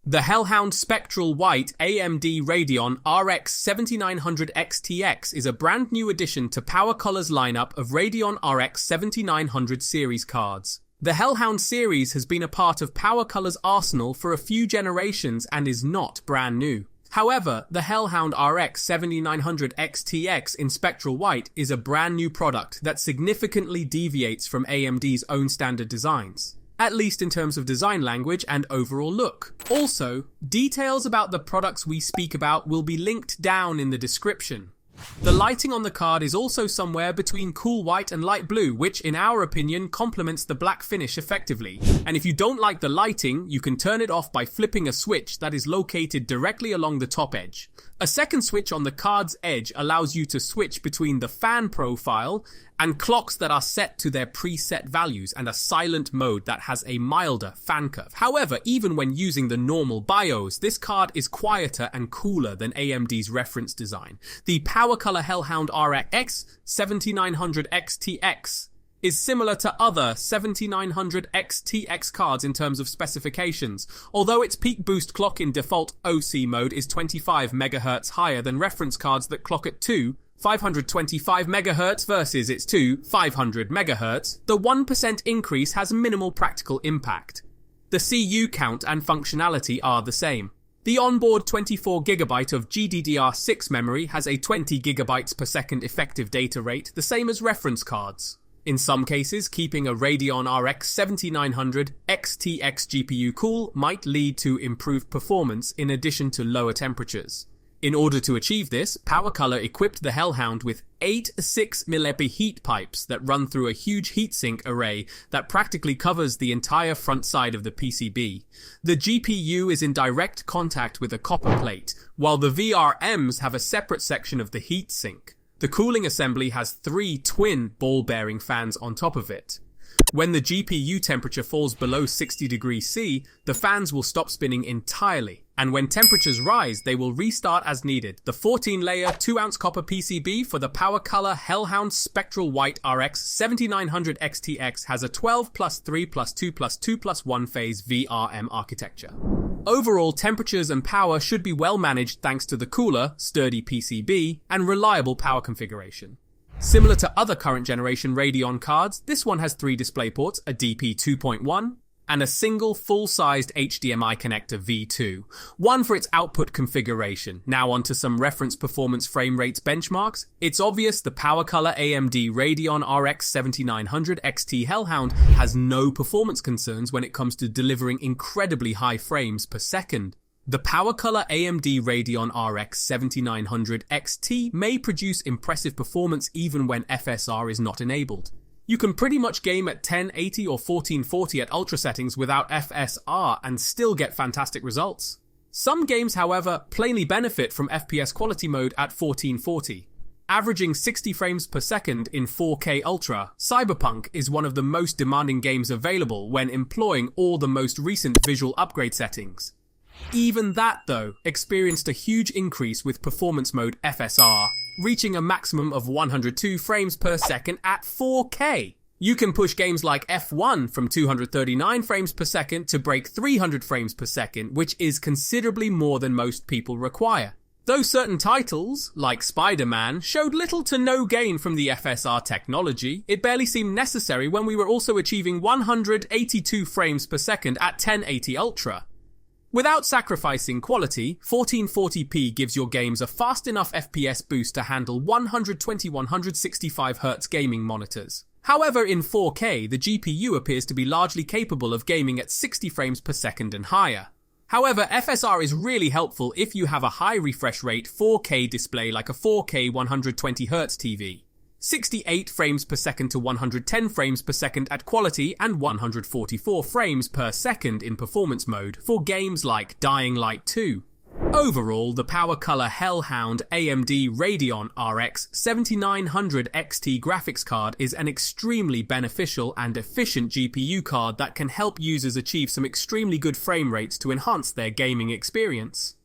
The Hellhound Spectral White AMD Radeon RX 7900 XTX is a brand new addition to PowerColor's lineup of Radeon RX 7900 series cards. The Hellhound series has been a part of PowerColor's arsenal for a few generations and is not brand new. However, the Hellhound RX 7900 XTX in Spectral White is a brand new product that significantly deviates from AMD's own standard designs, at least in terms of design language and overall look. Also, details about the products we speak about will be linked down in the description. The lighting on the card is also somewhere between cool white and light blue, which in our opinion complements the black finish effectively. And if you don't like the lighting, you can turn it off by flipping a switch that is located directly along the top edge. A second switch on the card's edge allows you to switch between the fan profile and clocks that are set to their preset values and a silent mode that has a milder fan curve. However, even when using the normal BIOS, this card is quieter and cooler than AMD's reference design. The PowerColor Hellhound RX 7900 XTX is similar to other 7900 XTX cards in terms of specifications, although its peak boost clock in default OC mode is 25 MHz higher than reference cards that clock at 525 MHz versus its 500 MHz, the 1% increase has minimal practical impact. The CU count and functionality are the same. The onboard 24GB of GDDR6 memory has a 20GB per second effective data rate, the same as reference cards. In some cases, keeping a Radeon RX 7900 XTX GPU cool might lead to improved performance in addition to lower temperatures. In order to achieve this, PowerColor equipped the Hellhound with 8 6mm heat pipes that run through a huge heatsink array that practically covers the entire front side of the PCB. The GPU is in direct contact with a copper plate, while the VRMs have a separate section of the heatsink. The cooling assembly has 3 twin ball-bearing fans on top of it. When the GPU temperature falls below 60 degrees C, the fans will stop spinning entirely, and when temperatures rise, they will restart as needed. The 14-layer 2-ounce copper PCB for the PowerColor Hellhound Spectral White RX 7900 XTX has a 12+3+2+2+1 phase VRM architecture. Overall, temperatures and power should be well managed thanks to the cooler, sturdy PCB and reliable power configuration. Similar to other current generation Radeon cards, this one has 3 DisplayPorts, a DP 2.1, and a single full-sized HDMI connector V2, one for its output configuration. Now onto some reference performance frame rates benchmarks. It's obvious the PowerColor AMD Radeon RX 7900 XT Hellhound has no performance concerns when it comes to delivering incredibly high frames per second. The PowerColor AMD Radeon RX 7900 XT may produce impressive performance even when FSR is not enabled. You can pretty much game at 1080 or 1440 at ultra settings without FSR and still get fantastic results. Some games, however, plainly benefit from FPS quality mode at 1440. Averaging 60 frames per second in 4K Ultra, Cyberpunk is one of the most demanding games available when employing all the most recent visual upgrade settings. Even that, though, experienced a huge increase with performance mode FSR, reaching a maximum of 102 frames per second at 4K. You can push games like F1 from 239 frames per second to break 300 frames per second, which is considerably more than most people require. Though certain titles, like Spider-Man, showed little to no gain from the FSR technology, it barely seemed necessary when we were also achieving 182 frames per second at 1080 Ultra. Without sacrificing quality, 1440p gives your games a fast enough FPS boost to handle 120-165Hz gaming monitors. However, in 4K, the GPU appears to be largely capable of gaming at 60 frames per second and higher. However, FSR is really helpful if you have a high refresh rate 4K display like a 4K 120Hz TV. 68 frames per second to 110 frames per second at quality and 144 frames per second in performance mode for games like Dying Light 2. Overall, the PowerColor Hellhound AMD Radeon RX 7900 XT graphics card is an extremely beneficial and efficient GPU card that can help users achieve some extremely good frame rates to enhance their gaming experience.